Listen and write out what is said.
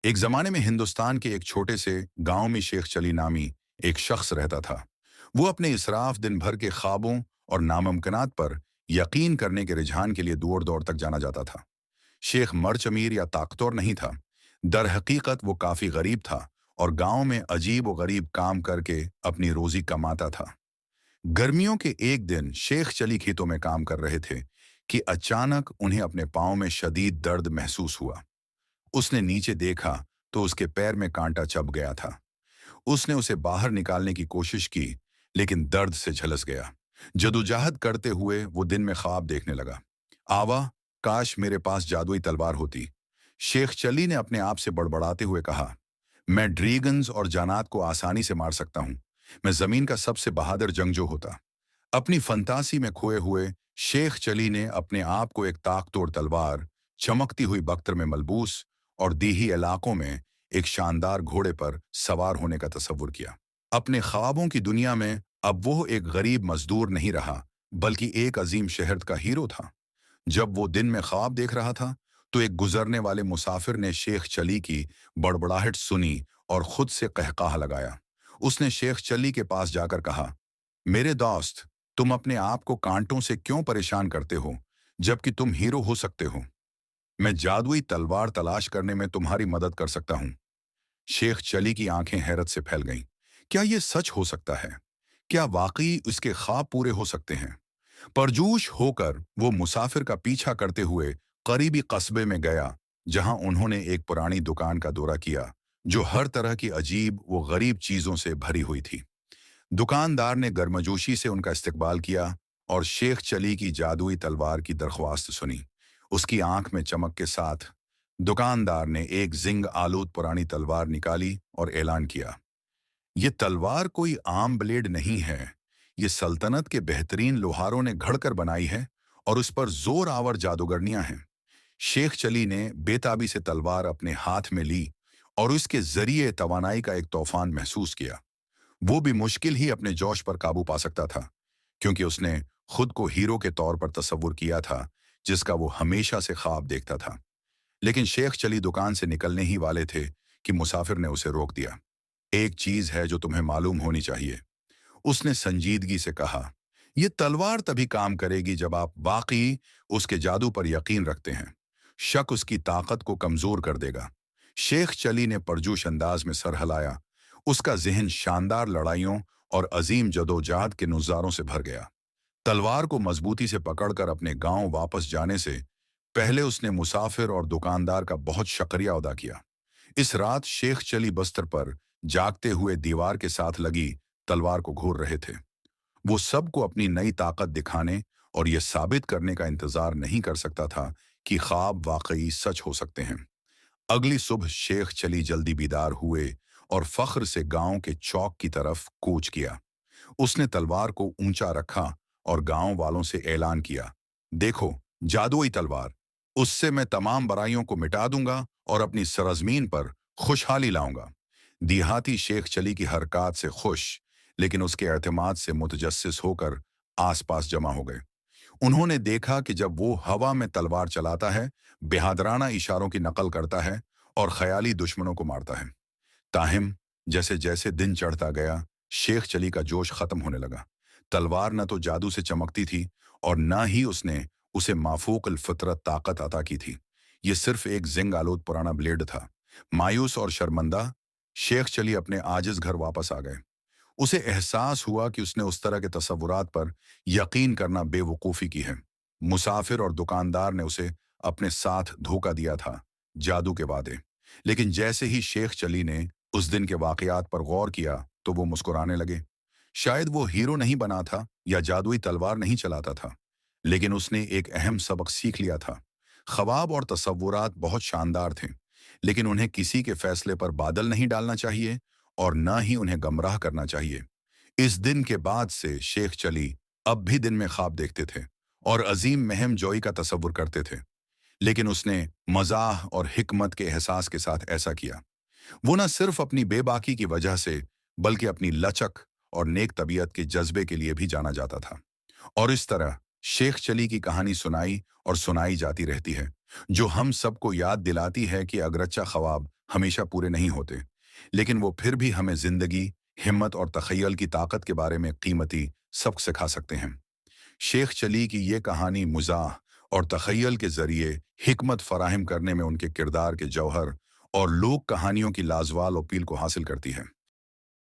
एक जमाने में हिंदुस्तान के एक छोटे से गांव में शेख चली नामी एक शख्स रहता था। वो अपने इसराफ दिन भर के ख्वाबों और नामुमकिनात पर यकीन करने के रुझान के लिए दूर दौर तक जाना जाता था। शेख मर्च अमीर या ताकतवर नहीं था। दर हकीकत वो काफी गरीब था और गांव में अजीब व गरीब काम करके अपनी रोजी कमाता था। गर्मियों के एक दिन शेख चली खेतों में काम कर रहे थे कि अचानक उन्हें अपने पाँव में शदीद दर्द महसूस हुआ। उसने नीचे देखा तो उसके पैर में कांटा चुभ गया था। उसने उसे बाहर निकालने की कोशिश की, लेकिन दर्द से झलस गया। जदोजहद करते हुए वो दिन में ख्वाब देखने लगा। आवा, काश मेरे पास जादुई तलवार होती। शेख चली ने अपने आप से बड़बड़ाते हुए कहा, मैं ड्रैगन्स और जानात को आसानी से मार सकता हूं। मैं जमीन का सबसे बहादुर जंगजू होता। अपनी फंतासी में खोए हुए शेख चली ने अपने आप को एक ताकतोड़ तलवार, चमकती हुई बख्तर में मलबूस और दीही इलाकों में एक शानदार घोड़े पर सवार होने का तसव्वुर किया। अपने ख्वाबों की दुनिया में अब वो एक गरीब मजदूर नहीं रहा, बल्कि एक अजीम शहर का हीरो था। जब वो दिन में ख्वाब देख रहा था तो एक गुजरने वाले मुसाफिर ने शेख चली की बड़बड़ाहट सुनी और खुद से कहकाहा लगाया। उसने शेख चली के पास जाकर कहा, मेरे दोस्त, तुम अपने आप को कांटों से क्यों परेशान करते हो, जबकि तुम हीरो हो सकते हो। मैं जादुई तलवार तलाश करने में तुम्हारी मदद कर सकता हूं। शेख चली की आंखें हैरत से फैल गईं। क्या यह सच हो सकता है? क्या वाकई उसके ख्वाब पूरे हो सकते हैं? परजोश होकर वो मुसाफिर का पीछा करते हुए करीबी कस्बे में गया, जहां उन्होंने एक पुरानी दुकान का दौरा किया जो हर तरह की अजीब व गरीब चीजों से भरी हुई थी। दुकानदार ने गर्मजोशी से उनका इस्तकबाल किया और शेख चली की जादुई तलवार की दरख्वास्त सुनी। उसकी आंख में चमक के साथ दुकानदार ने एक जिंग आलूद पुरानी तलवार निकाली और ऐलान किया, ये तलवार कोई आम ब्लेड नहीं है। ये सल्तनत के बेहतरीन लोहारों ने घड़कर बनाई है और उस पर जोर आवर जादूगरनियां हैं। शेख चली ने बेताबी से तलवार अपने हाथ में ली और उसके जरिए तवानाई का एक तूफान महसूस किया। वो भी मुश्किल ही अपने जोश पर काबू पा सकता था, क्योंकि उसने खुद को हीरो के तौर पर तस्वुर किया था, जिसका वो हमेशा से ख्वाब देखता था। लेकिन शेख चली दुकान से निकलने ही वाले थे कि मुसाफिर ने उसे रोक दिया। एक चीज है जो तुम्हें मालूम होनी चाहिए, उसने संजीदगी से कहा। यह तलवार तभी काम करेगी जब आप वाकई उसके जादू पर यकीन रखते हैं। शक उसकी ताकत को कमजोर कर देगा। शेख चली ने परजोश अंदाज में सर हिलाया। उसका जहन शानदार लड़ाइयों और अजीम जदोजहद के नुज़ारों से भर गया। तलवार को मजबूती से पकड़कर अपने गांव वापस जाने से पहले उसने मुसाफिर और दुकानदार का बहुत शुक्रिया अदा किया। इस रात शेख चली बस्तर पर जागते हुए दीवार के साथ लगी तलवार को घूर रहे थे। वो सबको अपनी नई ताकत दिखाने और यह साबित करने का इंतजार नहीं कर सकता था कि ख्वाब वाकई सच हो सकते हैं। अगली सुबह शेख चली जल्दी बीदार हुए और फख्र से गांव के चौक की तरफ कूच किया। उसने तलवार को ऊंचा रखा और गांव वालों से ऐलान किया, देखो, जादुई तलवार, उससे मैं तमाम बुराइयों को मिटा दूंगा और अपनी सरजमीन पर खुशहाली लाऊंगा। देहाती शेख चली की हरकत से खुश, लेकिन उसके एतमाद से मुतजस्सिस होकर आसपास जमा हो गए। उन्होंने देखा कि जब वो हवा में तलवार चलाता है, बेहादराना इशारों की नकल करता है और ख्याली दुश्मनों को मारता है। ताहिम जैसे जैसे दिन चढ़ता गया, शेख चली का जोश खत्म होने लगा। तलवार न तो जादू से चमकती थी और न ही उसने उसे माफूक अल फितरत ताकत अता की थी। ये सिर्फ एक जिंग आलूद पुराना ब्लेड था। मायूस और शर्मंदा शेख चली अपने आजिज घर वापस आ गए। उसे एहसास हुआ कि उसने उस तरह के तसव्वुरात पर यकीन करना बेवकूफ़ी की है। मुसाफिर और दुकानदार ने उसे अपने साथ धोखा दिया था, जादू के वादे। लेकिन जैसे ही शेख चली ने उस दिन के वाकयात पर गौर किया तो वो मुस्कुराने लगे। शायद वो हीरो नहीं बना था या जादुई तलवार नहीं चलाता था, लेकिन उसने एक अहम सबक सीख लिया था। ख्वाब और तसव्वुरात बहुत शानदार थे, लेकिन उन्हें किसी के फैसले पर बादल नहीं डालना चाहिए और न ही उन्हें गमराह करना चाहिए। इस दिन के बाद से शेख चली अब भी दिन में ख्वाब देखते थे और अजीम महम जोई का तसव्वुर करते थे, लेकिन उसने मजाह और हिकमत के एहसास के साथ ऐसा किया। वो न सिर्फ अपनी बेबाकी की वजह से, बल्कि अपनी लचक और नेक तबीयत के जज्बे के लिए भी जाना जाता था। और इस तरह शेख चली की कहानी सुनाई और सुनाई जाती रहती है, जो हम सबको याद दिलाती है कि अगरच्चा ख्वाब ہمیشہ پورے نہیں ہوتے، لیکن وہ پھر بھی ہمیں زندگی، ہمت اور تخیل کی طاقت کے بارے میں قیمتی سبق سکھا سکتے ہیں۔ شیخ چلی کی یہ کہانی مزاح اور تخیل کے ذریعے حکمت فراہم کرنے میں ان کے کردار کے جوہر اور لوک کہانیوں کی لازوال اپیل کو حاصل کرتی ہے۔